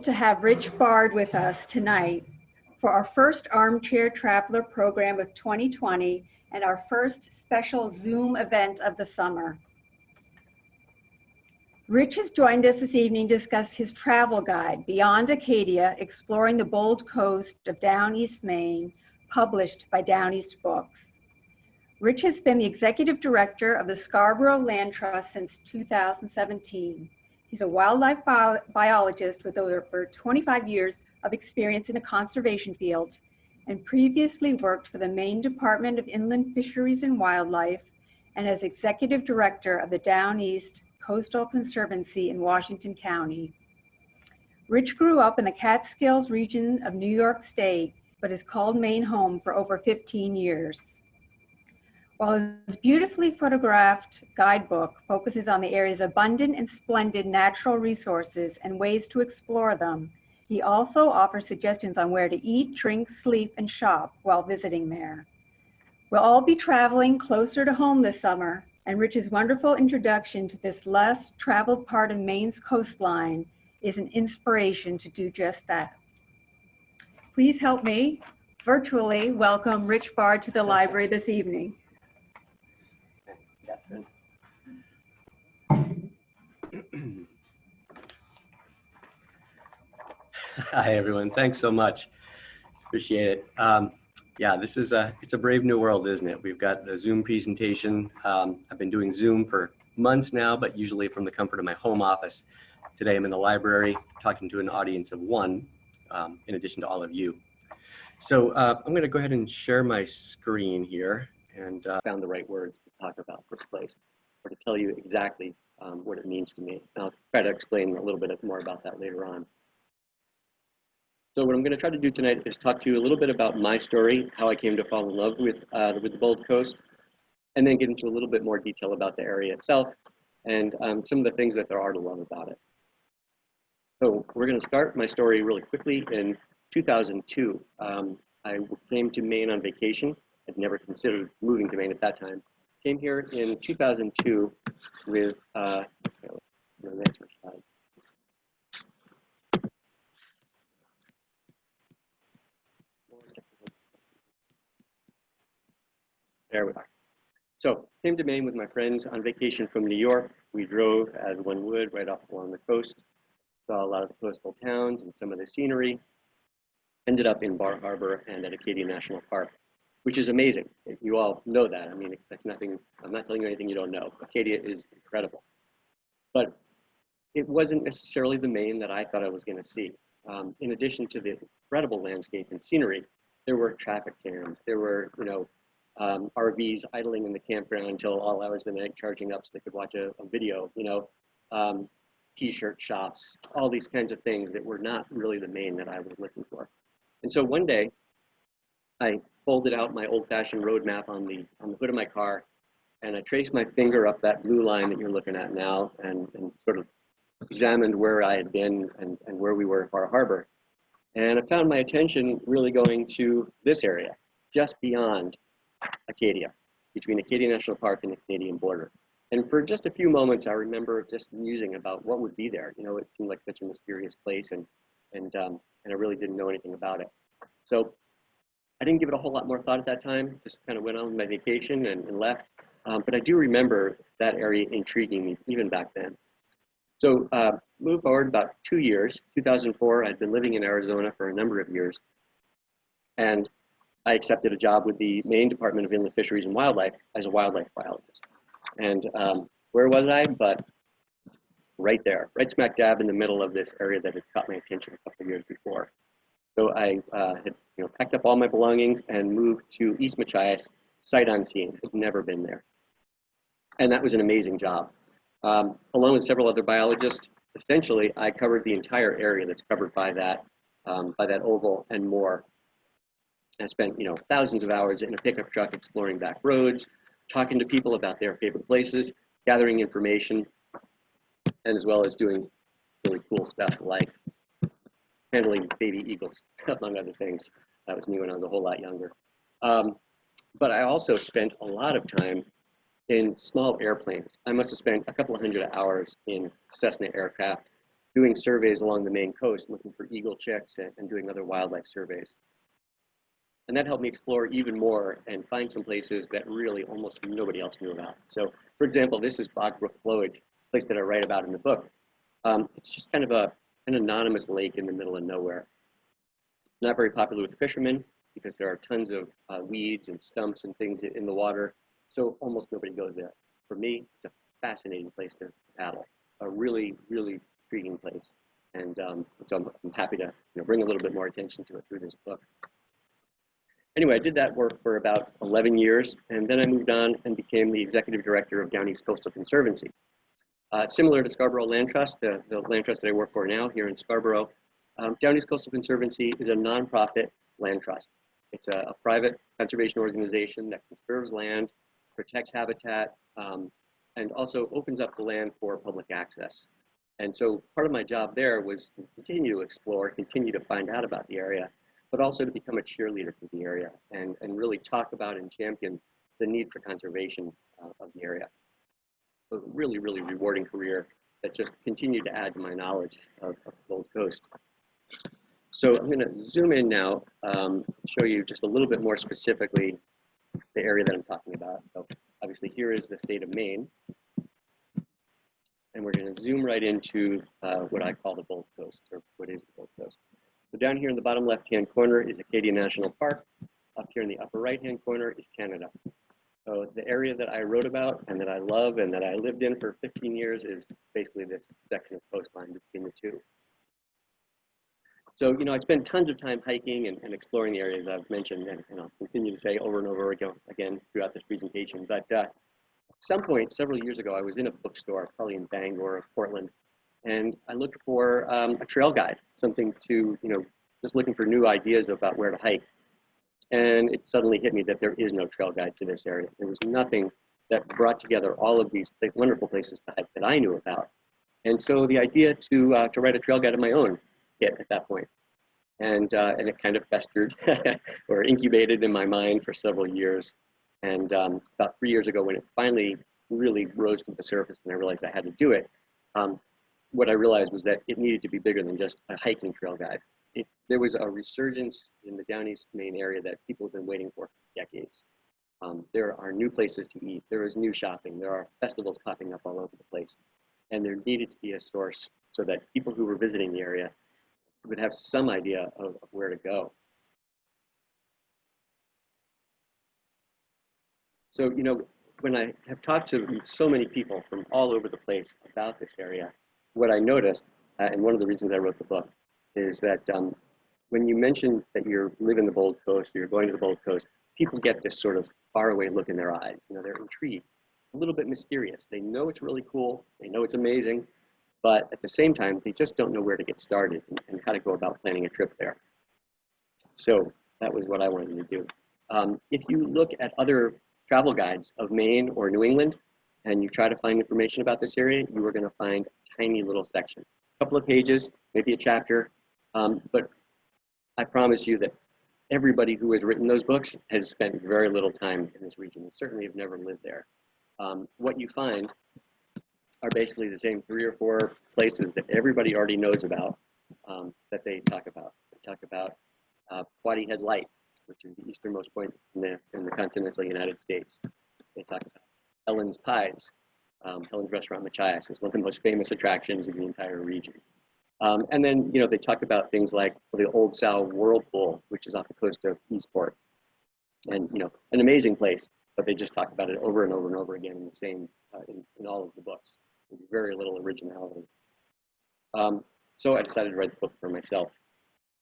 to have Rich Bard with us tonight for our first Armchair Traveler program of 2020 and our first special Zoom event of the summer. Rich has joined us this evening to discuss his travel guide, Beyond Acadia, Exploring the Bold Coast of Down East Maine, published by Down East Books. Rich has been the executive director of the Scarborough Land Trust since 2017. He's a wildlife biologist with over 25 years of experience in the conservation field and previously worked for the Maine Department of Inland Fisheries and Wildlife and as executive director of the Down East Coastal Conservancy in Washington County. Rich grew up in the Catskills region of New York State, but has called Maine home for over 15 years. While his beautifully photographed guidebook focuses on the area's abundant and splendid natural resources and ways to explore them, he also offers suggestions on where to eat, drink, sleep, and shop while visiting there. We'll all be traveling closer to home this summer, and Rich's wonderful introduction to this less traveled part of Maine's coastline is an inspiration to do just that. Please help me virtually welcome Rich Bard to the library this evening. Hi, everyone. Thanks so much. Appreciate it. Yeah, this is it's a brave new world, isn't it? We've got the Zoom presentation. I've been doing Zoom for months now, but usually from the comfort of my home office. Today I'm in the library talking to an audience of one, in addition to all of you. So I'm going to go ahead and share my screen here and found the right words to talk about this place, or to tell you exactly what it means to me. And I'll try to explain a little bit more about that later on. So what I'm going to try to do tonight is talk to you a little bit about my story, how I came to fall in love with the Bold Coast, and then get into a little bit more detail about the area itself and some of the things that there are to love about it. So we're going to start my story really quickly. In 2002, I came to Maine on vacation. I'd never considered moving to Maine at that time. Came here in 2002 with, the next slide. There we are. So came to Maine with my friends on vacation from New York. We drove, as one would, right off along the coast. Saw a lot of the coastal towns and some of the scenery. Ended up in Bar Harbor and at Acadia National Park, which is amazing. You all know that. I mean, that's nothing, I'm not telling you anything you don't know. Acadia is incredible. But it wasn't necessarily the Maine that I thought I was going to see. In addition to the incredible landscape and scenery, there were traffic jams. There were, RVs idling in the campground until all hours of the night, charging up so they could watch a video, t-shirt shops, all these kinds of things that were not really the Maine that I was looking for. And so one day, I folded out my old-fashioned road map on the hood of my car, and I traced my finger up that blue line that you're looking at now, and sort of examined where I had been and where we were at Bar Harbor. And I found my attention really going to this area, just beyond Acadia, between Acadia National Park and the Canadian border. And for just a few moments, I remember just musing about what would be there. It seemed like such a mysterious place, and I really didn't know anything about it. So I didn't give it a whole lot more thought at that time, just kind of went on my vacation and left. But I do remember that area intriguing me even back then. So moved forward about 2 years, 2004, I'd been living in Arizona for a number of years. And I accepted a job with the Maine Department of Inland Fisheries and Wildlife as a wildlife biologist. And where was I? But right there, right smack dab in the middle of this area that had caught my attention a couple of years before. So I had packed up all my belongings and moved to East Machias, sight unseen. I'd never been there. And that was an amazing job. Along with several other biologists, essentially I covered the entire area that's covered by that oval and more. I spent thousands of hours in a pickup truck exploring back roads, talking to people about their favorite places, gathering information, and as well as doing really cool stuff like handling baby eagles, among other things. That was me when I was a whole lot younger. But I also spent a lot of time in small airplanes. I must have spent a couple of hundred hours in Cessna aircraft, doing surveys along the Maine coast, looking for eagle chicks and doing other wildlife surveys. And that helped me explore even more and find some places that really almost nobody else knew about. So, for example, this is Bog Brook Flowage, a place that I write about in the book. It's just kind of an anonymous lake in the middle of nowhere. Not very popular with fishermen because there are tons of weeds and stumps and things in the water. So almost nobody goes there. For me, it's a fascinating place to paddle. A really, really intriguing place. And so I'm happy to bring a little bit more attention to it through this book. Anyway, I did that work for about 11 years, and then I moved on and became the executive director of Down East Coastal Conservancy. Similar to Scarborough Land Trust, the land trust that I work for now here in Scarborough, Down East Coastal Conservancy is a nonprofit land trust. It's a private conservation organization that conserves land, protects habitat, and also opens up the land for public access. And so part of my job there was to continue to explore, continue to find out about the area, but also to become a cheerleader for the area and really talk about and champion the need for conservation of the area. So a really, really rewarding career that just continued to add to my knowledge of the Gold Coast. So I'm going to zoom in now, show you just a little bit more specifically the area that I'm talking about. So obviously here is the state of Maine. And we're going to zoom right into what I call the Gold Coast, or what is the Gold Coast. So down here in the bottom left-hand corner is Acadia National Park. Up here in the upper right-hand corner is Canada. So the area that I wrote about and that I love and that I lived in for 15 years is basically this section of coastline between the two. So, I spent tons of time hiking and exploring the areas I've mentioned, and I'll continue to say over and over again throughout this presentation. But at some point, several years ago, I was in a bookstore, probably in Bangor or Portland, and I looked for a trail guide, something to, just looking for new ideas about where to hike. And it suddenly hit me that there is no trail guide to this area. There was nothing that brought together all of these wonderful places to hike that I knew about. And so the idea to write a trail guide of my own hit at that point. And it kind of festered or incubated in my mind for several years. And about 3 years ago, when it finally really rose to the surface and I realized I had to do it, what I realized was that it needed to be bigger than just a hiking trail guide. There was a resurgence in the Down East Maine area that people have been waiting for decades. There are new places to eat. There is new shopping. There are festivals popping up all over the place. And there needed to be a source so that people who were visiting the area would have some idea of where to go. So, when I have talked to so many people from all over the place about this area, what I noticed, and one of the reasons I wrote the book, is that when you mention that you live in the Gold Coast, or you're going to the Gold Coast, people get this sort of faraway look in their eyes. They're intrigued, a little bit mysterious. They know it's really cool, they know it's amazing, but at the same time, they just don't know where to get started and how to go about planning a trip there. So that was what I wanted to do. If you look at other travel guides of Maine or New England, and you try to find information about this area, you are going to find a tiny little section, a couple of pages, maybe a chapter, but I promise you that everybody who has written those books has spent very little time in this region and certainly have never lived there. What you find are basically the same 3 or 4 places that everybody already knows about that they talk about. They talk about Quoddy Head Light, which is the easternmost point in the continental United States. They talk about Helen's Pies. Helen's Restaurant Machias is one of the most famous attractions in the entire region. And then, they talk about things like the Old Sow Whirlpool, which is off the coast of Eastport. And, an amazing place, but they just talk about it over and over and over again in the same, in all of the books. With very little originality. So I decided to write the book for myself.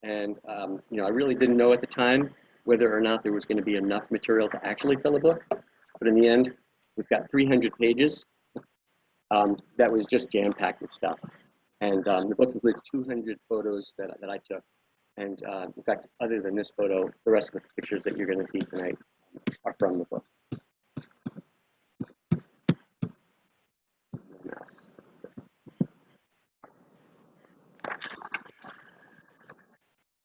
And, I really didn't know at the time whether or not there was going to be enough material to actually fill a book. But in the end, we've got 300 pages that was just jam-packed with stuff. And the book includes 200 photos that I took. And in fact, other than this photo, the rest of the pictures that you're going to see tonight are from the book.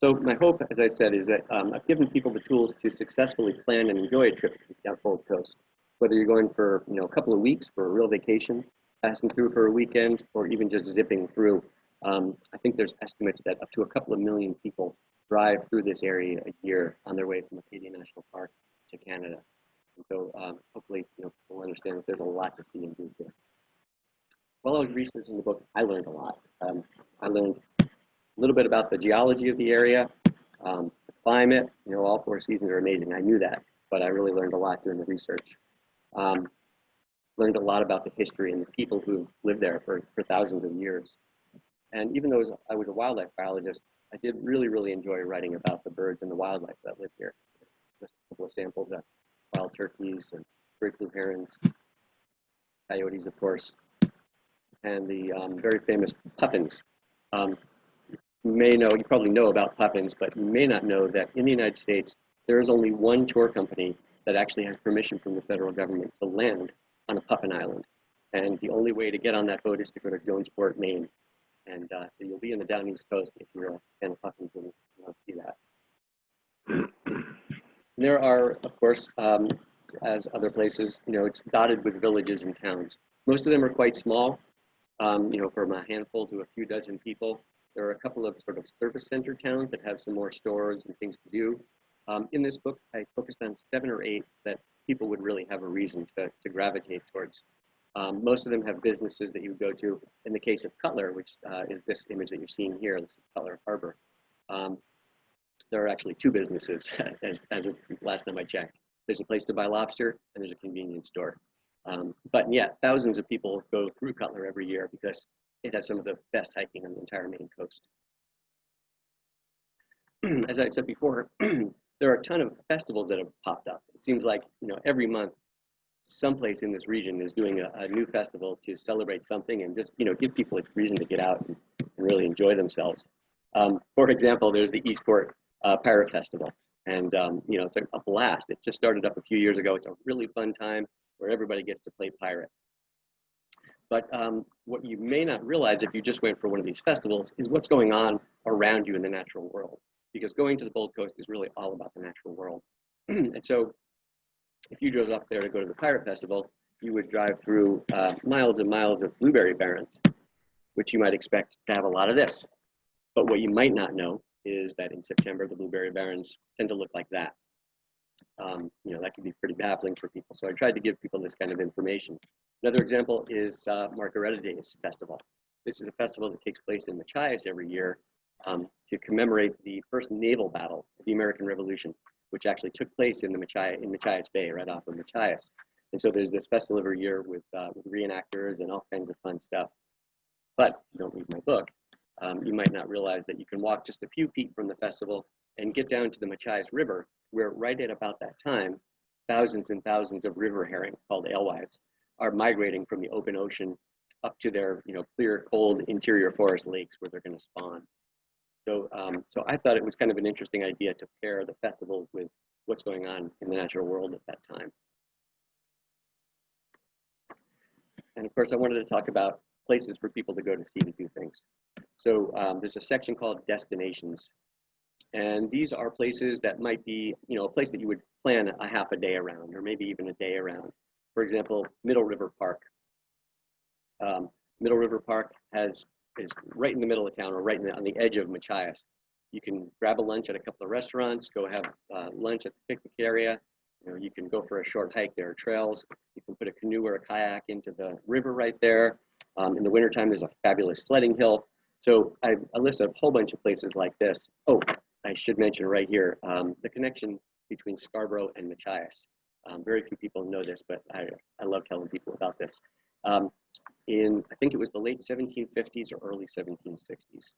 So my hope, as I said, is that I've given people the tools to successfully plan and enjoy a trip to the Gold Coast. Whether you're going for a couple of weeks for a real vacation, passing through for a weekend, or even just zipping through I think there's estimates that up to a couple of million people drive through this area a year on their way from Acadia National Park to Canada. And so hopefully, people understand that there's a lot to see and do here. While I was researching the book, I learned a lot. I learned a little bit about the geology of the area, the climate. All 4 seasons are amazing. I knew that, but I really learned a lot doing the research. Learned a lot about the history and the people who lived there for thousands of years. And even though I was a wildlife biologist, I did really, really enjoy writing about the birds and the wildlife that live here. Just a couple of samples of wild turkeys and great blue herons, coyotes, of course, and the very famous puffins. You probably know about puffins, but you may not know that in the United States, there is only one tour company that actually has permission from the federal government to land on a puffin island. And the only way to get on that boat is to go to Jonesport, Maine. And so you'll be in the down east coast if you're a fan of puffins and you want to see that. There are, of course, as other places, it's dotted with villages and towns. Most of them are quite small, from a handful to a few dozen people. There are a couple of sort of service center towns that have some more stores and things to do. In this book, I focused on 7 or 8 that people would really have a reason to gravitate towards. Most of them have businesses that you would go to. In the case of Cutler, which is this image that you're seeing here, this is Cutler Harbor. There are actually 2 businesses as of last time I checked. There's a place to buy lobster and there's a convenience store. But yeah, thousands of people go through Cutler every year because it has some of the best hiking on the entire Maine coast. As I said before, there are a ton of festivals that have popped up. It seems like every month, someplace in this region is doing a new festival to celebrate something and just give people a reason to get out and really enjoy themselves. For example, there's the Eastport Pirate Festival, and it's a blast. It just started up a few years ago. It's a really fun time where everybody gets to play pirate. But what you may not realize if you just went for one of these festivals is what's going on around you in the natural world, because going to the Gold Coast is really all about the natural world. And so if you drove up there to go to the Pirate Festival, you would drive through miles and miles of blueberry barrens, which you might expect to have a lot of this. But what you might not know is that in September, the blueberry barrens tend to look like that. That can be pretty baffling for people. So I tried to give people this kind of information. Another example is Marcoretta Days Festival. This is a festival that takes place in Machias every year to commemorate the first naval battle of the American Revolution, which actually took place in Machias Bay, right off of Machias. And so there's this festival every year with reenactors and all kinds of fun stuff. But if you don't read my book, you might not realize that you can walk just a few feet from the festival and get down to the Machias River, where right at about that time, thousands and thousands of river herring, called alewives, are migrating from the open ocean up to their clear, cold interior forest lakes where they're going to spawn. So I thought it was kind of an interesting idea to pair the festivals with what's going on in the natural world at that time. And of course, I wanted to talk about places for people to go to see to do things. So there's a section called Destinations. And these are places that might be, a place that you would plan a half a day around, or maybe even a day around. For example, Middle River Park. Middle River Park is right in the middle of town, or right on the edge of Machias. You can grab a lunch at a couple of restaurants, go have lunch at the picnic area. You can go for a short hike. There are trails. You can put a canoe or a kayak into the river right there. In the wintertime, there's a fabulous sledding hill. So I listed a whole bunch of places like this. Oh, I should mention right here, the connection between Scarborough and Machias. Very few people know this, but I love telling people about this. I think it was the late 1750s or early 1760s,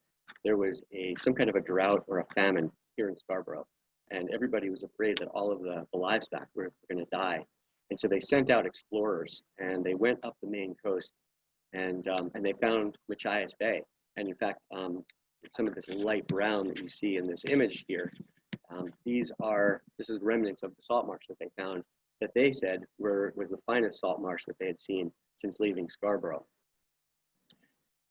there was some kind of a drought or a famine here in Scarborough, and everybody was afraid that all of the livestock were going to die. And so they sent out explorers, and they went up the Maine coast, and they found Machias Bay. And in fact, some of this light brown that you see in this image here, this is remnants of the salt marsh that they found, that they said was the finest salt marsh that they had seen since leaving Scarborough.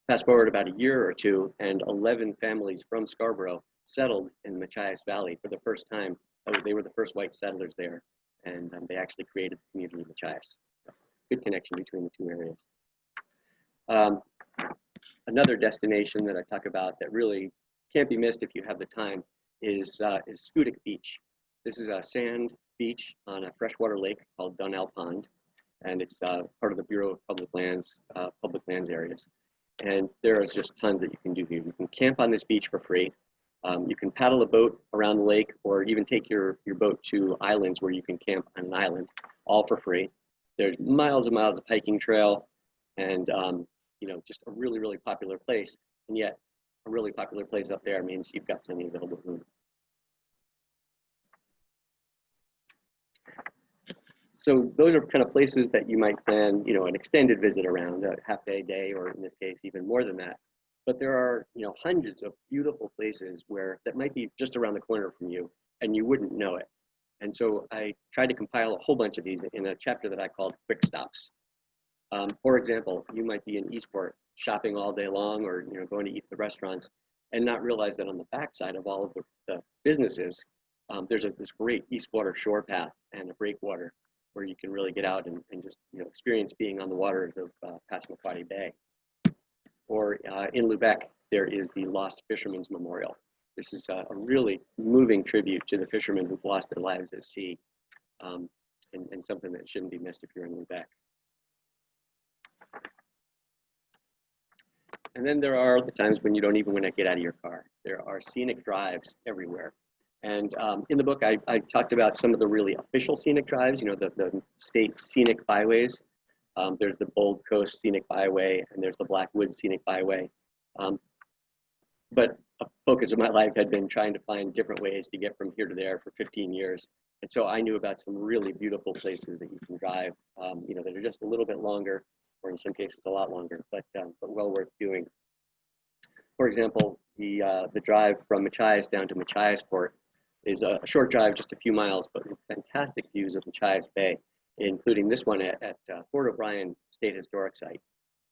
Fast forward about a year or two, and 11 families from Scarborough settled in the Machias Valley for the first time. They were the first white settlers there, and they actually created the community of Machias. Good connection between the two areas. Another destination that I talk about that really can't be missed if you have the time is Scootick Beach. This is a sand beach on a freshwater lake called Dunnell Pond, and it's part of the Bureau of Public Lands areas. And there is just tons that you can do here. You can camp on this beach for free. You can paddle a boat around the lake, or even take your boat to islands where you can camp on an island, all for free. There's miles and miles of hiking trail, and you know, just a really, really popular place. And yet, a really popular place up there means you've got plenty of available room. So those are kind of places that you might plan, you know, an extended visit around, a half day, or in this case, even more than that. But there are, you know, hundreds of beautiful places that might be just around the corner from you, and you wouldn't know it. And so I tried to compile a whole bunch of these in a chapter that I called Quick Stops. For example, you might be in Eastport shopping all day long, or, you know, going to eat at the restaurants, and not realize that on the backside of all of the businesses, there's this great Eastwater shore path and a breakwater where you can really get out and just, you know, experience being on the waters of Passamaquoddy Bay. Or in Lubec, there is the Lost Fishermen's Memorial. This is a really moving tribute to the fishermen who've lost their lives at sea, and something that shouldn't be missed if you're in Lubec. And then there are the times when you don't even want to get out of your car. There are scenic drives everywhere. And in the book, I talked about some of the really official scenic drives, you know, the state scenic byways. There's the Bold Coast Scenic Byway, and there's the Blackwoods Scenic Byway. But a focus of my life had been trying to find different ways to get from here to there for 15 years. And so I knew about some really beautiful places that you can drive, you know, that are just a little bit longer, or in some cases a lot longer, but well worth doing. For example, the drive from Machias down to Machias Port is a short drive, just a few miles, but with fantastic views of Machias Bay, including this one at Fort O'Brien State Historic Site,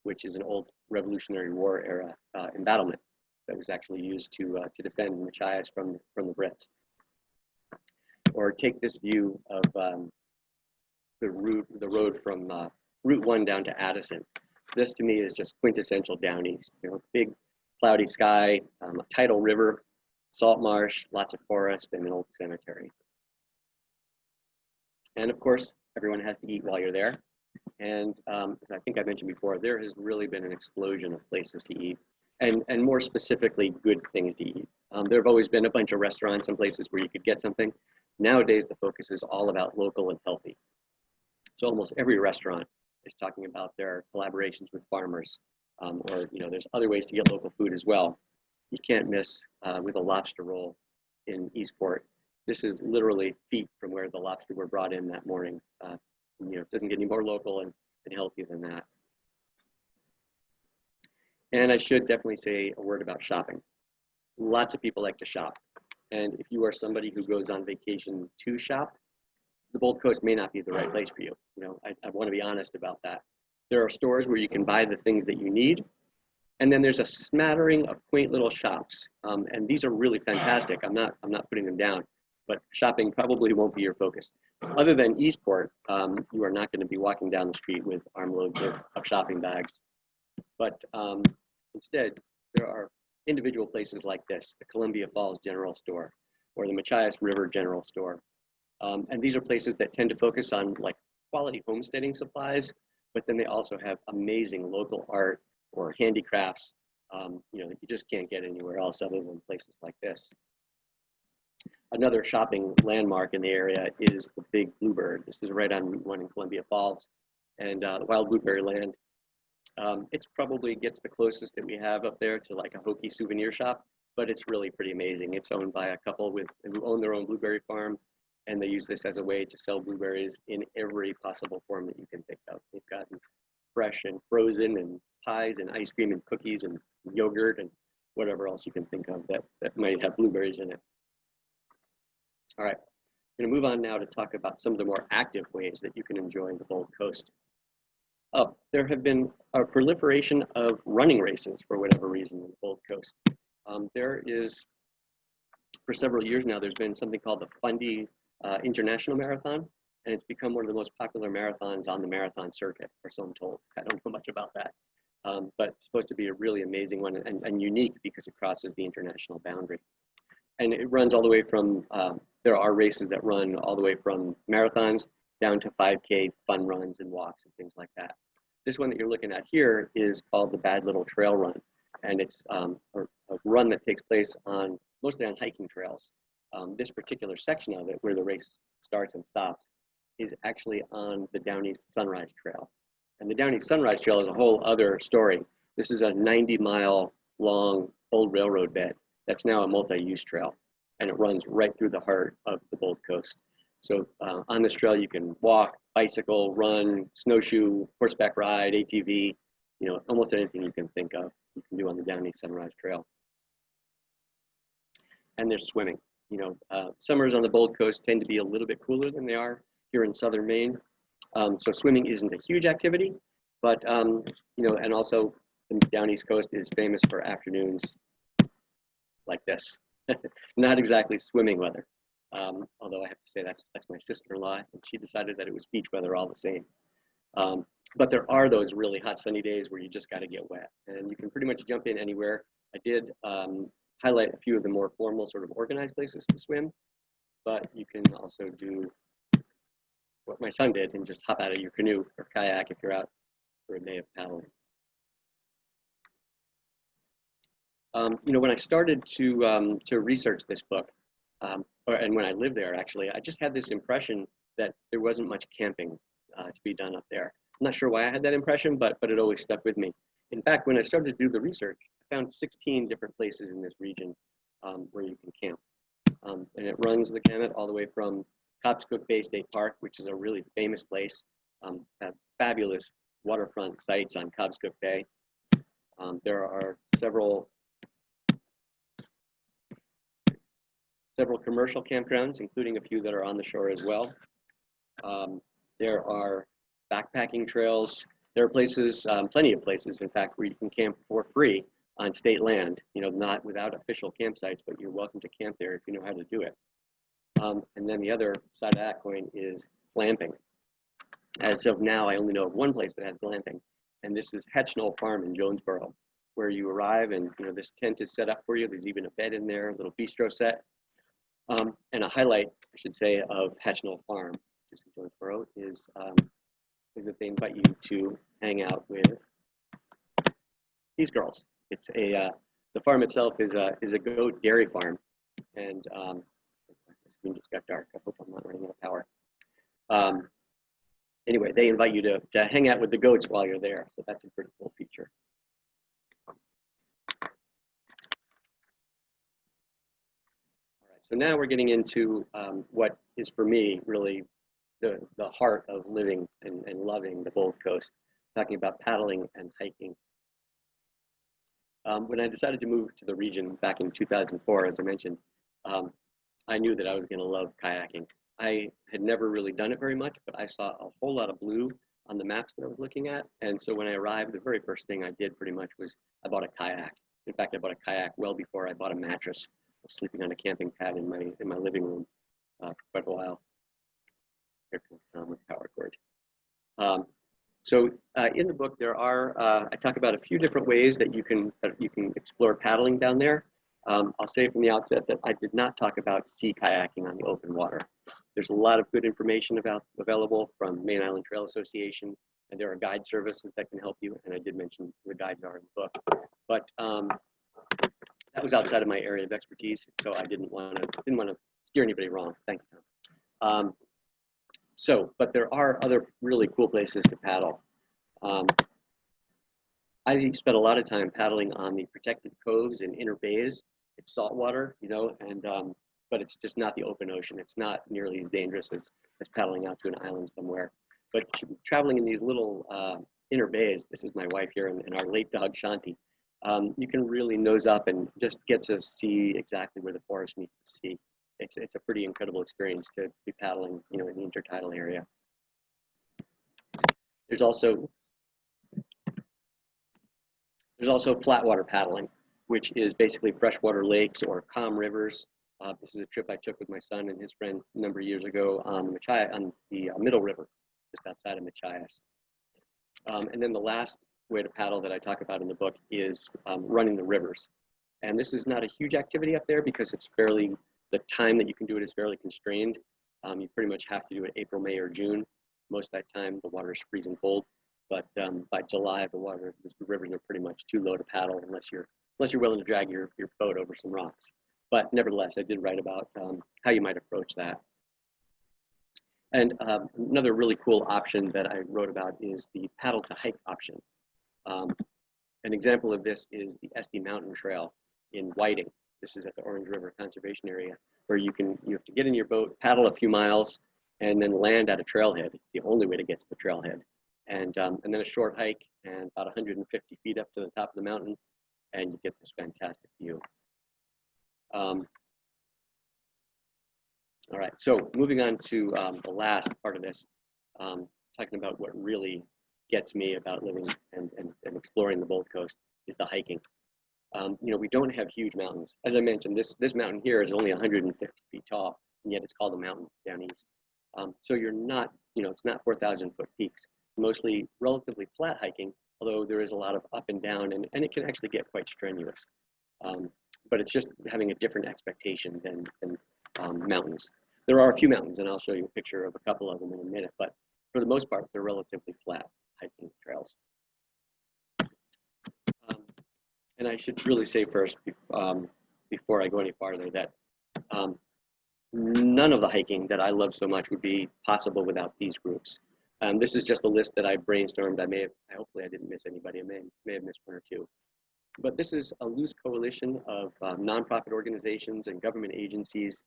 which is an old Revolutionary War era embattlement that was actually used to defend Machias from the Brits. Or take this view of the road from Route 1 down to Addison. This to me is just quintessential down east. You know, big cloudy sky, a tidal river, salt marsh, lots of forest, and an old cemetery. And of course, everyone has to eat while you're there. And as I think I mentioned before, there has really been an explosion of places to eat, and more specifically, good things to eat. There have always been a bunch of restaurants and places where you could get something. Nowadays, the focus is all about local and healthy. So almost every restaurant is talking about their collaborations with farmers, or, you know, there's other ways to get local food as well. You can't miss with a lobster roll in Eastport. This is literally feet from where the lobster were brought in that morning. You know, it doesn't get any more local and healthy than that. And I should definitely say a word about shopping. Lots of people like to shop. And if you are somebody who goes on vacation to shop, the Gold Coast may not be the right place for you. You know, I want to be honest about that. There are stores where you can buy the things that you need, and then there's a smattering of quaint little shops, and these are really fantastic. I'm not putting them down, but shopping probably won't be your focus. Other than Eastport, you are not going to be walking down the street with armloads of shopping bags. But instead, there are individual places like this, the Columbia Falls General Store, or the Machias River General Store. And these are places that tend to focus on like quality homesteading supplies, but then they also have amazing local art or handicrafts, you know, that you just can't get anywhere else other than places like this. Another shopping landmark in the area is the Big Bluebird. This is right on Route 1 in Columbia Falls, and the wild blueberry land. It's probably gets the closest that we have up there to like a hokey souvenir shop, but it's really pretty amazing. It's owned by a couple who own their own blueberry farm, and they use this as a way to sell blueberries in every possible form that you can think of. They've gotten fresh and frozen, and pies and ice cream and cookies and yogurt and whatever else you can think of that might have blueberries in it. All right, I'm going to move on now to talk about some of the more active ways that you can enjoy the Gold Coast. There have been a proliferation of running races for whatever reason in the Gold Coast. There is, for several years now, there's been something called the Fundy International Marathon, and it's become one of the most popular marathons on the marathon circuit, or so I'm told. I don't know much about that. but it's supposed to be a really amazing one and unique because it crosses the international boundary. And it runs all the way from, there are races that run all the way from marathons down to 5K fun runs and walks and things like that. This one that you're looking at here is called the Bad Little Trail Run. And it's a run that takes place mostly on hiking trails. This particular section of it, where the race starts and stops, is actually on the Down East Sunrise Trail. And the Down East Sunrise Trail is a whole other story. This is a 90-mile long old railroad bed that's now a multi-use trail. And it runs right through the heart of the Gold Coast. So on this trail, you can walk, bicycle, run, snowshoe, horseback ride, ATV, almost anything you can think of, you can do on the Down East Sunrise Trail. And there's swimming. Summers on the Gold Coast tend to be a little bit cooler than they are here in southern Maine. So swimming isn't a huge activity, but, and also the Down East Coast is famous for afternoons like this. Not exactly swimming weather. Although I have to say that's my sister-in-law, and she decided that it was beach weather all the same. But there are those really hot sunny days where you just got to get wet, and you can pretty much jump in anywhere. I did highlight a few of the more formal sort of organized places to swim, but you can also do what my son did and just hop out of your canoe or kayak if you're out for a day of paddling. When I started to research this book, and when I lived there, actually, I just had this impression that there wasn't much camping to be done up there. I'm not sure why I had that impression, but it always stuck with me. In fact, when I started to do the research, I found 16 different places in this region where you can camp. And it runs the gamut all the way from Scootick Bay State Park, which is a really famous place, have fabulous waterfront sites on Scootick Bay. There are several commercial campgrounds, including a few that are on the shore as well. There are backpacking trails. There are places, plenty of places, in fact, where you can camp for free on state land, not without official campsites, but you're welcome to camp there if you know how to do it. And then the other side of that coin is glamping. As of now, I only know of one place that has glamping, and this is Hetchnell Farm in Jonesboro, where you arrive and this tent is set up for you. There's even a bed in there, a little bistro set. And a highlight, I should say, of Hetchnell Farm, which is in Jonesboro, is that they invite you to hang out with these girls. It's the farm itself is a goat dairy farm, and the screen just got dark. I hope I'm not running out of power. Anyway, they invite you to hang out with the goats while you're there, so that's a pretty cool feature. So now we're getting into what is for me really the heart of living and loving the Gold Coast, talking about paddling and hiking. When I decided to move to the region back in 2004, as I mentioned, I knew that I was going to love kayaking. I had never really done it very much, but I saw a whole lot of blue on the maps that I was looking at. And so when I arrived, the very first thing I did pretty much was I bought a kayak. In fact, I bought a kayak well before I bought a mattress. I was sleeping on a camping pad in my living room for quite a while. Here comes Tom with power cord. So in the book, there are I talk about a few different ways that you can explore paddling down there. I'll say from the outset that I did not talk about sea kayaking on the open water. There's a lot of good information available from Maine Island Trail Association, and there are guide services that can help you. And I did mention the guides are in the book, but that was outside of my area of expertise, so I didn't want to steer anybody wrong. Thank you. But there are other really cool places to paddle. I spent a lot of time paddling on the protected coves and inner bays. It's saltwater, but it's just not the open ocean. It's not nearly as dangerous as paddling out to an island somewhere. But traveling in these little inner bays, this is my wife here and our late dog Shanti, you can really nose up and just get to see exactly where the forest meets the sea. It's a pretty incredible experience to be paddling, in the intertidal area. There's also flatwater paddling, which is basically freshwater lakes or calm rivers. This is a trip I took with my son and his friend a number of years ago on the Middle River, just outside of Machias. And then the last way to paddle that I talk about in the book is running the rivers. And this is not a huge activity up there because it's fairly, the time that you can do it is fairly constrained. You pretty much have to do it April, May, or June. Most of that time, the water is freezing cold. But by July, the rivers are pretty much too low to paddle unless you're willing to drag your boat over some rocks. But nevertheless, I did write about how you might approach that. And another really cool option that I wrote about is the paddle to hike option. An example of this is the Esty Mountain Trail in Whiting. This is at the Orange River Conservation Area, where you have to get in your boat, paddle a few miles, and then land at a trailhead. It's the only way to get to the trailhead. And then a short hike and about 150 feet up to the top of the mountain, and you get this fantastic view. All right, so moving on to the last part of this, talking about what really gets me about living and exploring the Gold Coast is the hiking. We don't have huge mountains. As I mentioned, this mountain here is only 150 feet tall, and yet it's called a mountain down east. So you're not, it's not 4,000-foot peaks. Mostly relatively flat hiking, although there is a lot of up and down, and it can actually get quite strenuous. But it's just having a different expectation than mountains. There are a few mountains, and I'll show you a picture of a couple of them in a minute, but for the most part, they're relatively flat hiking trails. And I should really say first, before I go any farther, that none of the hiking that I love so much would be possible without these groups. This is just a list that I brainstormed. Hopefully I didn't miss anybody. I may have missed one or two. But this is a loose coalition of nonprofit organizations and government agencies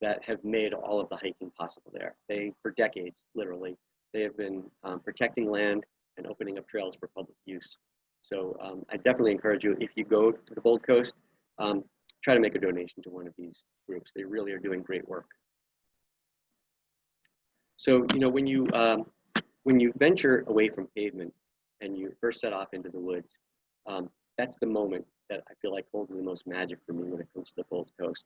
that have made all of the hiking possible there. For decades, literally, they have been protecting land and opening up trails for public use. So I definitely encourage you, if you go to the Gold Coast, try to make a donation to one of these groups. They really are doing great work. So, when you venture away from pavement and you first set off into the woods, that's the moment that I feel like holds the most magic for me when it comes to the Gold Coast.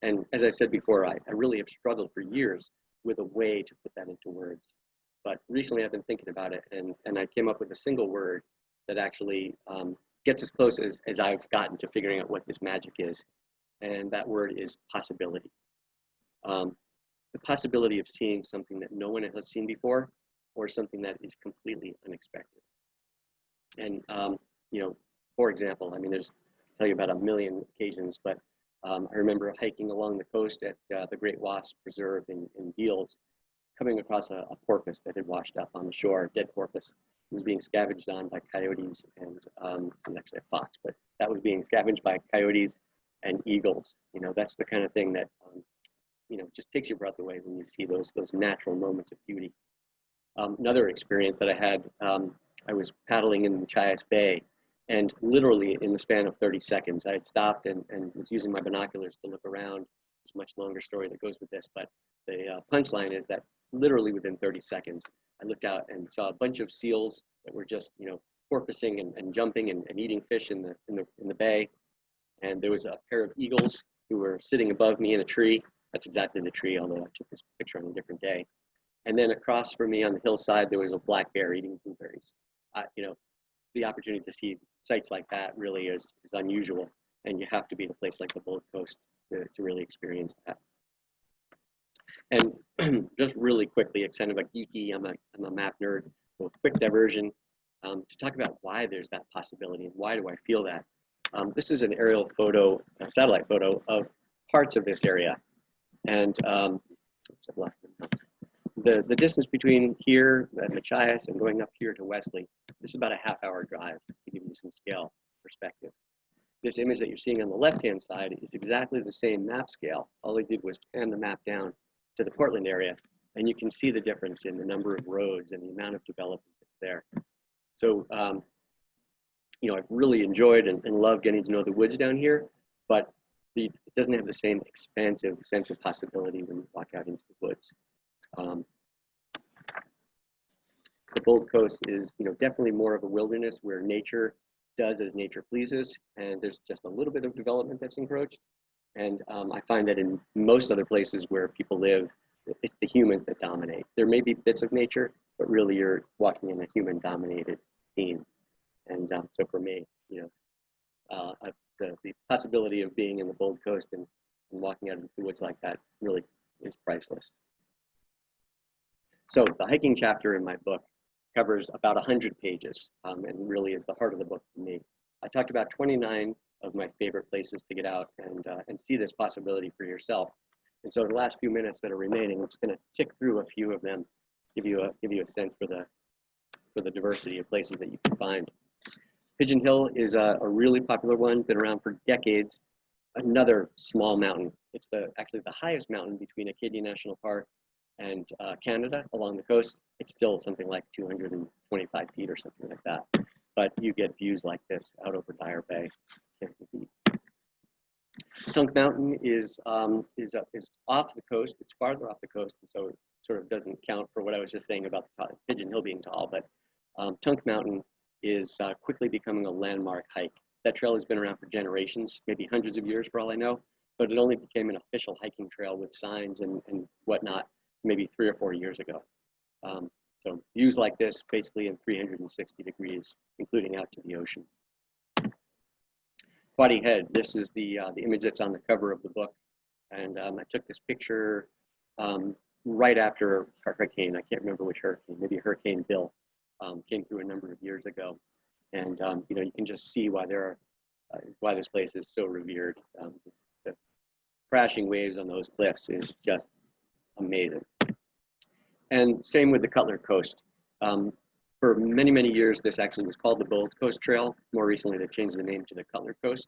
And as I said before, I really have struggled for years with a way to put that into words. But recently I've been thinking about it, and I came up with a single word that actually gets as close as I've gotten to figuring out what this magic is. And that word is possibility. The possibility of seeing something that no one has seen before, or something that is completely unexpected. And, for example, there's, I'll tell you about a million occasions, but I remember hiking along the coast at the Great Wasp Preserve in Beals, coming across a porpoise that had washed up on the shore, dead porpoise. It was being scavenged on by coyotes and, it was actually a fox, but that was being scavenged by coyotes and eagles. That's the kind of thing that, just takes your breath away when you see those natural moments of beauty. Another experience that I had, I was paddling in Machias Bay, and literally in the span of 30 seconds, I had stopped and was using my binoculars to look around. There's a much longer story that goes with this, but the punchline is that literally within 30 seconds, I looked out and saw a bunch of seals that were just, porpoising and jumping and eating fish in the bay. And there was a pair of eagles who were sitting above me in a tree. That's exactly the tree, although I took this picture on a different day. And then across from me on the hillside, there was a black bear eating blueberries. The opportunity to see sights like that really is unusual, and you have to be in a place like the Gold Coast to really experience that. And just really quickly, it's kind of a geeky, I'm a map nerd, so a quick diversion to talk about why there's that possibility and why do I feel that. This is an aerial photo, a satellite photo of parts of this area. And oops, I've left the distance between here at Machias and going up here to Wesley, this is about a half-hour drive to give you some scale perspective. This image that you're seeing on the left-hand side is exactly the same map scale. All I did was pan the map down to the Portland area, and you can see the difference in the number of roads and the amount of development that's there. So, I've really enjoyed and loved getting to know the woods down here, but it doesn't have the same expansive sense of possibility when you walk out into the woods. The Gold Coast is, definitely more of a wilderness where nature does as nature pleases, and there's just a little bit of development that's encroached. And I find that in most other places where people live, it's the humans that dominate. There may be bits of nature, but really you're walking in a human-dominated scene. And so for me, the possibility of being in the Gold Coast and walking out into the woods like that really is priceless. So the hiking chapter in my book covers about 100 pages and really is the heart of the book for me. I talked about 29 of my favorite places to get out and see this possibility for yourself. And so the last few minutes that are remaining, I'm just going to tick through a few of them, give you a sense for the diversity of places that you can find. Pigeon Hill is a really popular one, been around for decades. Another small mountain. It's actually the highest mountain between Acadia National Park and Canada along the coast. It's still something like 225 feet or something like that. But you get views like this out over Dyer Bay. Sunk Mountain is off the coast. It's farther off the coast, and so it sort of doesn't count for what I was just saying about the Pigeon Hill being tall. But Sunk Mountain is quickly becoming a landmark hike. That trail has been around for generations, maybe hundreds of years for all I know, but it only became an official hiking trail with signs and whatnot maybe 3 or 4 years ago. So views like this, basically in 360 degrees, including out to the ocean. Quoddy Head, this is the image that's on the cover of the book. And I took this picture right after hurricane. I can't remember which hurricane, maybe Hurricane Bill came through a number of years ago. And you can just see why why this place is so revered. The crashing waves on those cliffs is just amazing. And same with the Cutler Coast. For many, many years, this actually was called the Gold Coast Trail. More recently, they changed the name to the Cutler Coast.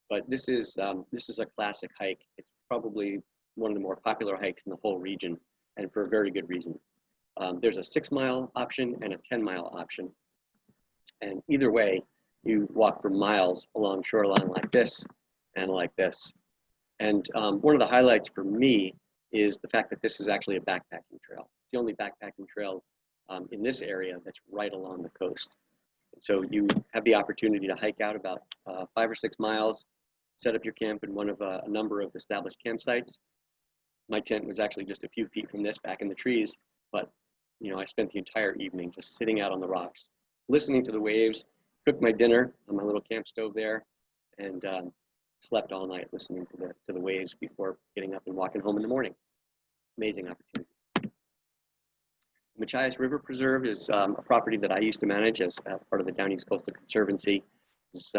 But this is a classic hike. It's probably one of the more popular hikes in the whole region, and for a very good reason. There's a 6-mile option and a 10-mile option. And either way, you walk for miles along shoreline like this and like this. And one of the highlights for me is the fact that this is actually a backpacking trail. It's the only backpacking trail in this area that's right along the coast. And so you have the opportunity to hike out about 5 or 6 miles, set up your camp in one of a number of established campsites. My tent was actually just a few feet from this, back in the trees, but I spent the entire evening just sitting out on the rocks, listening to the waves, cooked my dinner on my little camp stove there, and slept all night listening to the waves before getting up and walking home in the morning. Amazing opportunity. Machias River Preserve is a property that I used to manage as part of the Down East Coastal Conservancy. There's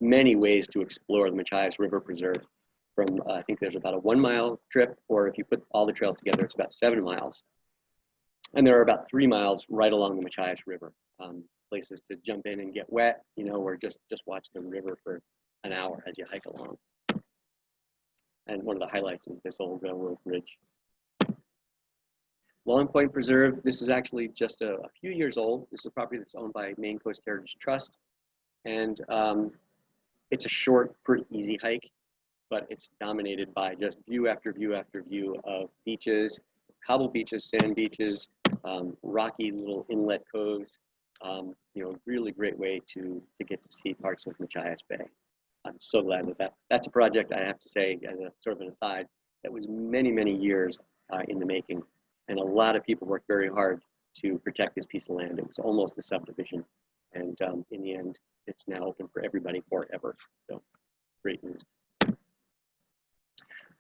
many ways to explore the Machias River Preserve. From I think there's about a 1-mile trip, or if you put all the trails together, it's about 7 miles. And there are about 3 miles right along the Machias River. Places to jump in and get wet, or just watch the river for an hour as you hike along. And one of the highlights is this old railroad bridge. Long Point Preserve, this is actually just a few years old. This is a property that's owned by Maine Coast Heritage Trust. And it's a short, pretty easy hike, but it's dominated by just view after view after view of beaches, cobble beaches, sand beaches, rocky little inlet coves. Really great way to get to see parts of Machias Bay. I'm so glad that's a project, I have to say, as a sort of an aside, that was many, many years in the making. And a lot of people worked very hard to protect this piece of land. It was almost a subdivision. And in the end, it's now open for everybody forever. So great news.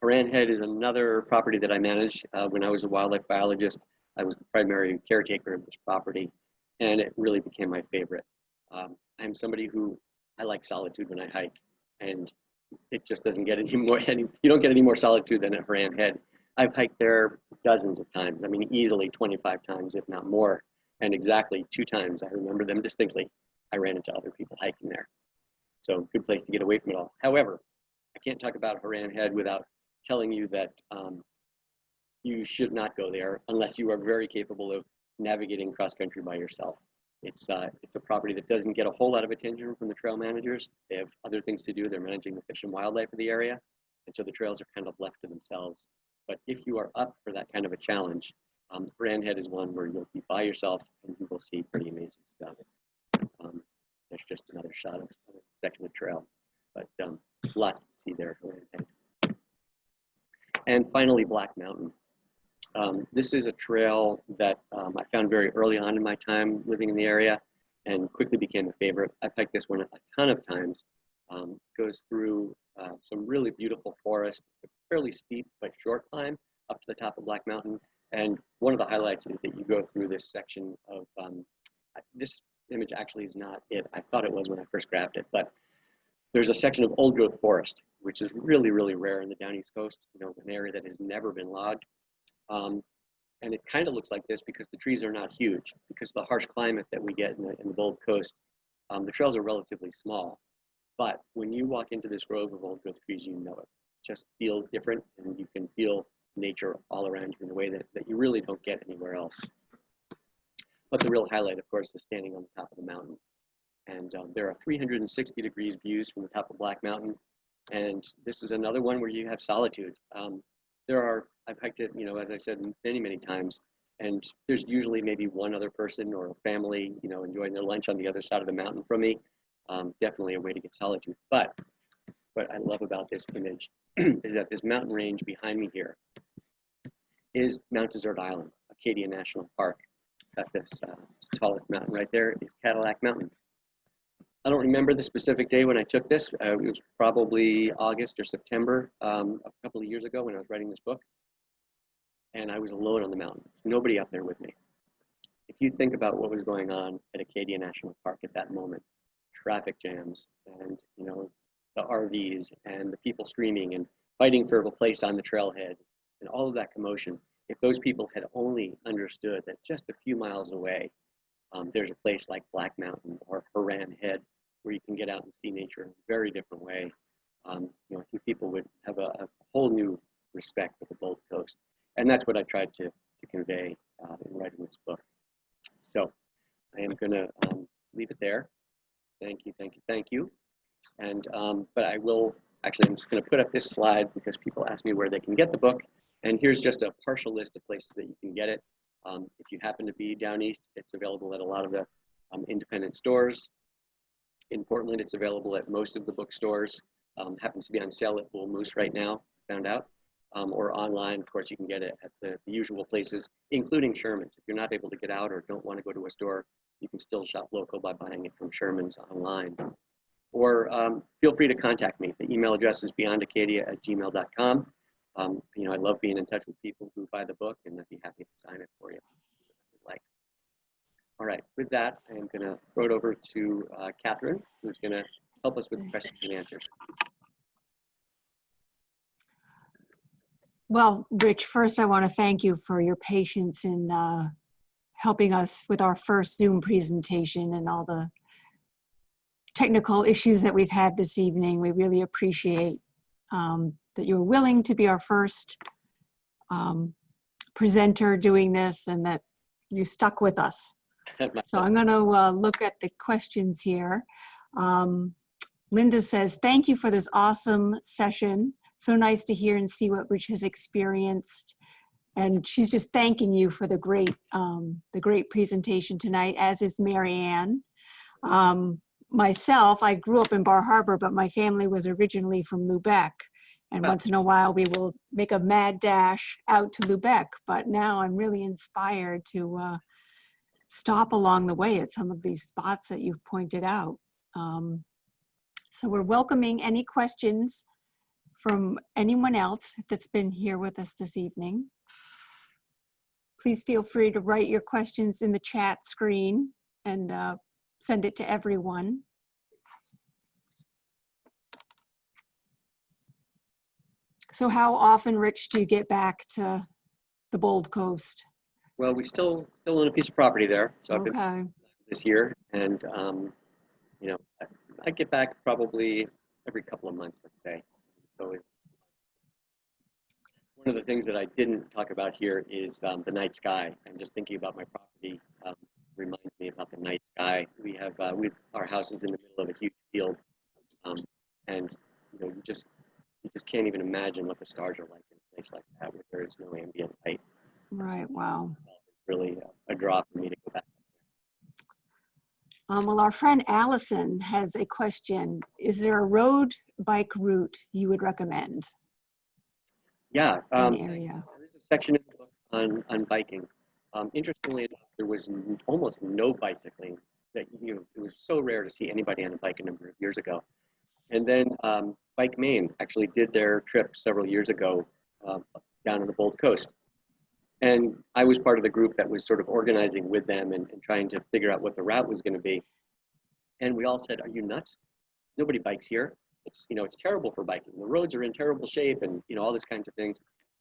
Horan Head is another property that I managed. When I was a wildlife biologist, I was the primary caretaker of this property, and it really became my favorite. I'm somebody who, I like solitude when I hike, and it just doesn't get any more, you don't get any more solitude than at Horan Head. I've hiked there dozens of times. I mean, easily 25 times, if not more. And exactly 2 times, I remember them distinctly, I ran into other people hiking there. So good place to get away from it all. However, I can't talk about Horan Head without telling you that you should not go there unless you are very capable of navigating cross-country by yourself. It's a property that doesn't get a whole lot of attention from the trail managers. They have other things to do. They're managing the fish and wildlife of the area. And so the trails are kind of left to themselves. But if you are up for that kind of a challenge, Horan Head is one where you'll be by yourself and you will see pretty amazing stuff. There's just another shot of a section of trail, but lots to see there at Horan Head. And finally, Black Mountain. This is a trail that I found very early on in my time living in the area. and quickly became a favorite. I've hiked this one a ton of times. Goes through some really beautiful forest, a fairly steep but short climb up to the top of Black Mountain. And one of the highlights is that you go through this section of, this image actually is not it. I thought it was when I first grabbed it, but there's a section of old growth forest, which is really, really rare in the down East Coast, an area that has never been logged. And it kind of looks like this because the trees are not huge. Because of the harsh climate that we get in the Bold Coast, the trails are relatively small. But when you walk into this grove of old growth trees, you know it. It just feels different, and you can feel nature all around you in a way that you really don't get anywhere else. But the real highlight, of course, is standing on the top of the mountain. And there are 360 degrees views from the top of Black Mountain. And this is another one where you have solitude. I've hiked it, as I said, many, many times. And there's usually maybe one other person or a family, enjoying their lunch on the other side of the mountain from me. Definitely a way to get solitude. But what I love about this image is that this mountain range behind me here is Mount Desert Island, Acadia National Park. Got this tallest mountain right there is Cadillac Mountain. I don't remember the specific day when I took this. It was probably August or September a couple of years ago when I was writing this book. And I was alone on the mountain, nobody up there with me. If you think about what was going on at Acadia National Park at that moment, traffic jams and, the RVs and the people screaming and fighting for a place on the trailhead and all of that commotion, if those people had only understood that just a few miles away, there's a place like Black Mountain or Haran Head where you can get out and see nature in a very different way. I think people would have a whole new respect for the Gold Coast. And that's what I tried to convey in writing this book. So I am going to leave it there. Thank you, thank you, thank you. And but I will, actually, I'm just going to put up this slide because people ask me where they can get the book. And here's just a partial list of places that you can get it. If you happen to be down east, it's available at a lot of the independent stores. In Portland, it's available at most of the bookstores. Happens to be on sale at Bull Moose right now, found out. Or online, of course, you can get it at the usual places, including Sherman's. If you're not able to get out or don't want to go to a store, you can still shop local by buying it from Sherman's online. Or feel free to contact me. The email address is beyondacadia@gmail.com. I love being in touch with people who buy the book, and I'd be happy to sign it for you if you'd like. All right, with that, I am going to throw it over to Catherine, who's going to help us with the questions and answers. Well, Rich, first I want to thank you for your patience in helping us with our first Zoom presentation and all the technical issues that we've had this evening. We really appreciate that you're willing to be our first presenter doing this and that you stuck with us. So I'm going to look at the questions here. Linda says, thank you for this awesome session. So nice to hear and see what Rich has experienced. And she's just thanking you for the great presentation tonight, as is Mary Ann. Myself, I grew up in Bar Harbor, but my family was originally from Lubec. And once in a while, we will make a mad dash out to Lubec. But now I'm really inspired to stop along the way at some of these spots that you've pointed out. So we're welcoming any questions from anyone else that's been here with us this evening. Please feel free to write your questions in the chat screen and send it to everyone. So how often, Rich, do you get back to the Bold Coast? Well, we still own a piece of property there, so I've been this year, and I get back probably every couple of months, let's say. So one of the things that I didn't talk about here is the night sky. And just thinking about my property reminds me about the night sky. We have our house is in the middle of a huge field, and you just can't even imagine what the stars are like in a place like that where there is no ambient light. Right. Wow. It's really a draw for me to go back. Well, our friend Allison has a question. Is there a road bike route you would recommend? Yeah, in the area? There is a section in the book on biking. Interestingly enough, there was almost no bicycling that it was so rare to see anybody on a bike a number of years ago. And then Bike Maine actually did their trip several years ago down on the Bold Coast. And I was part of the group that was sort of organizing with them and trying to figure out what the route was going to be. And we all said, "Are you nuts? Nobody bikes here. It's it's terrible for biking. The roads are in terrible shape, and all these kinds of things."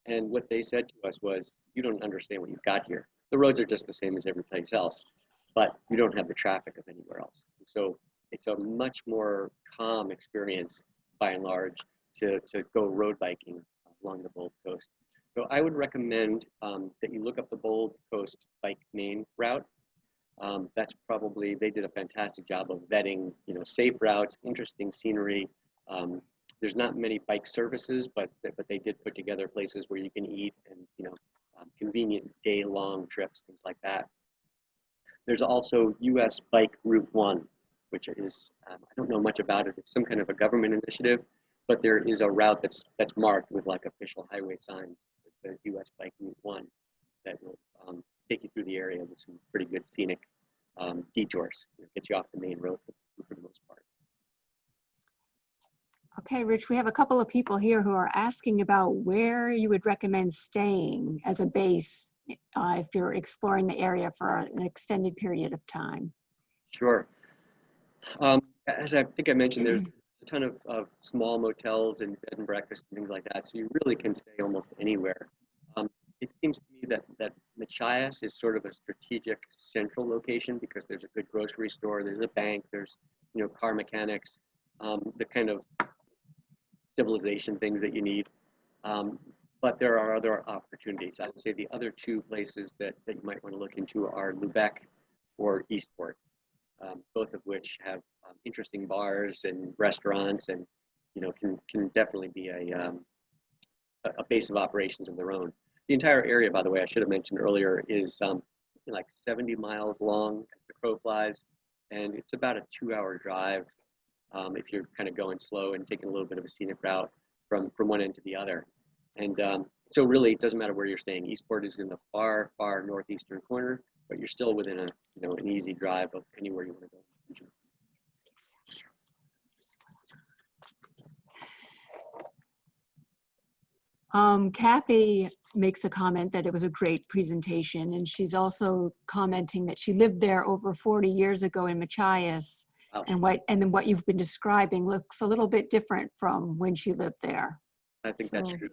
And what they said to us was, "You don't understand what you've got here. The roads are just the same as every place else, but you don't have the traffic of anywhere else." And so it's a much more calm experience, by and large, to go road biking along the Bold Coast. So I would recommend that you look up the Bold Coast Bike Maine route. That's probably, they did a fantastic job of vetting, safe routes, interesting scenery. There's not many bike services, but they did put together places where you can eat and, convenient day-long trips, things like that. There's also US Bike Route 1, which is, I don't know much about it. It's some kind of a government initiative, but there is a route that's marked with like official highway signs. It's a US Bike Route 1 that will take you through the area with some pretty good scenic detours. Gets you off the main road for the most part. Okay, Rich, we have a couple of people here who are asking about where you would recommend staying as a base if you're exploring the area for an extended period of time. Sure. As I think I mentioned, there's a ton of small motels and bed and breakfast and things like that, so you really can stay almost anywhere. It seems to me that Machias is sort of a strategic central location because there's a good grocery store, there's a bank, there's car mechanics, the kind of civilization things that you need. But there are other opportunities. I would say the other two places that you might want to look into are Lubec or Eastport, both of which have interesting bars and restaurants, and can definitely be a base of operations of their own. The entire area, by the way, I should have mentioned earlier, is like 70 miles long as the crow flies, and it's about a 2-hour drive if you're kind of going slow and taking a little bit of a scenic route from one end to the other. And so really, it doesn't matter where you're staying. Eastport is in the far, far northeastern corner, but you're still within an easy drive of anywhere you want to go. Kathy makes a comment that it was a great presentation, and she's also commenting that she lived there over 40 years ago in Machias. Wow. And then what you've been describing looks a little bit different from when she lived there. I think that's true.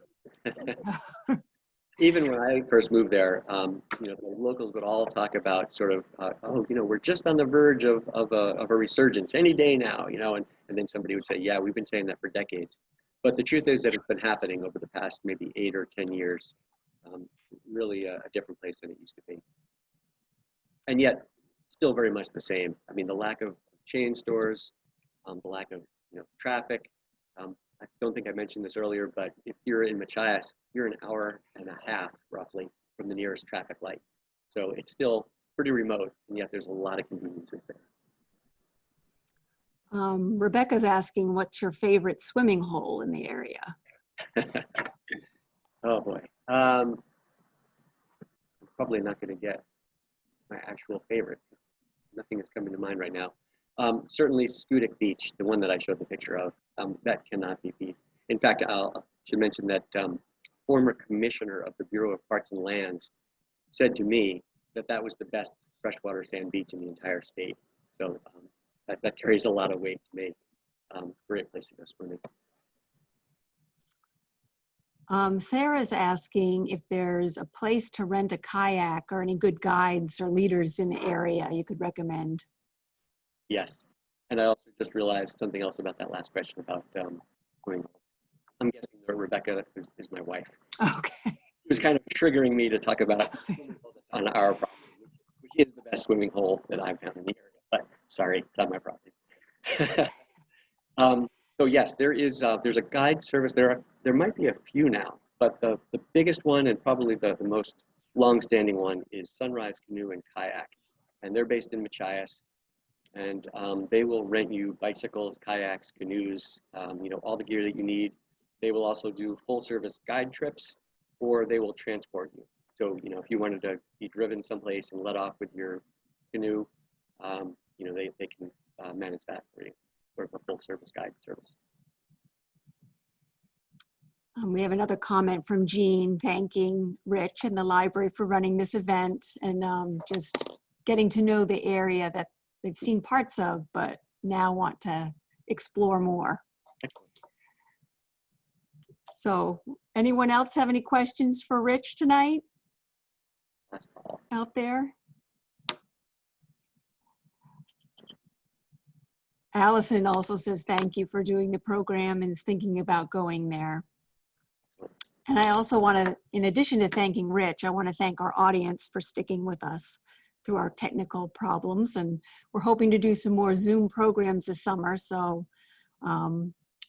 Even when I first moved there, the locals would all talk about sort of, we're just on the verge of a resurgence any day now, and then somebody would say, yeah, we've been saying that for decades. But the truth is that it's been happening over the past maybe 8 or 10 years. Really a different place than it used to be. And yet, still very much the same. I mean, the lack of chain stores, the lack of traffic. I don't think I mentioned this earlier, but if you're in Machias, you're an hour and a half roughly from the nearest traffic light. So it's still pretty remote, and yet there's a lot of conveniences there. Rebecca's asking, what's your favorite swimming hole in the area? Oh boy. I'm probably not going to get my actual favorite. Nothing is coming to mind right now. Certainly Scootick Beach, the one that I showed the picture of, that cannot be beat. In fact, I should mention that former commissioner of the Bureau of Parks and Lands said to me that was the best freshwater sand beach in the entire state. So that carries a lot of weight to me. Great place to go swimming. Sarah's asking if there's a place to rent a kayak or any good guides or leaders in the area you could recommend. Yes, and I also just realized something else about that last question about swimming. I'm guessing that Rebecca is my wife. Okay. It was kind of triggering me to talk about on our property, which is the best swimming hole that I've found in the area. But sorry, it's on my property. So yes, there's a guide service. There might be a few now, but the biggest one and probably the most long-standing one is Sunrise Canoe and Kayak, and they're based in Machias, and they will rent you bicycles, kayaks, canoes, all the gear that you need. They will also do full-service guide trips, or they will transport you. So if you wanted to be driven someplace and let off with your canoe, you know, they can manage that for you, sort of a full service guide service. We have another comment from Jean thanking Rich and the library for running this event and just getting to know the area that they've seen parts of, but now want to explore more. So anyone else have any questions for Rich tonight out there? Allison also says thank you for doing the program and is thinking about going there. And I also want to, in addition to thanking Rich, I want to thank our audience for sticking with us through our technical problems. And we're hoping to do some more Zoom programs this summer. So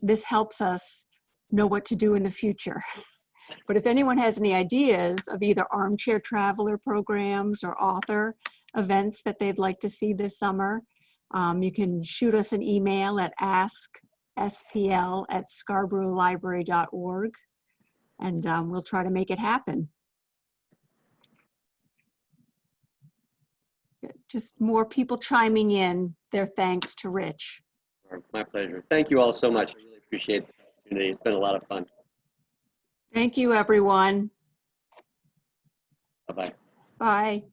this helps us know what to do in the future. But if anyone has any ideas of either Armchair Traveler programs or author events that they'd like to see this summer, you can shoot us an email at askspl@scarboroughlibrary.org. And we'll try to make it happen. Just more people chiming in their thanks to Rich. My pleasure. Thank you all so much. I really appreciate the opportunity. It's been a lot of fun. Thank you, everyone. Bye-bye. Bye.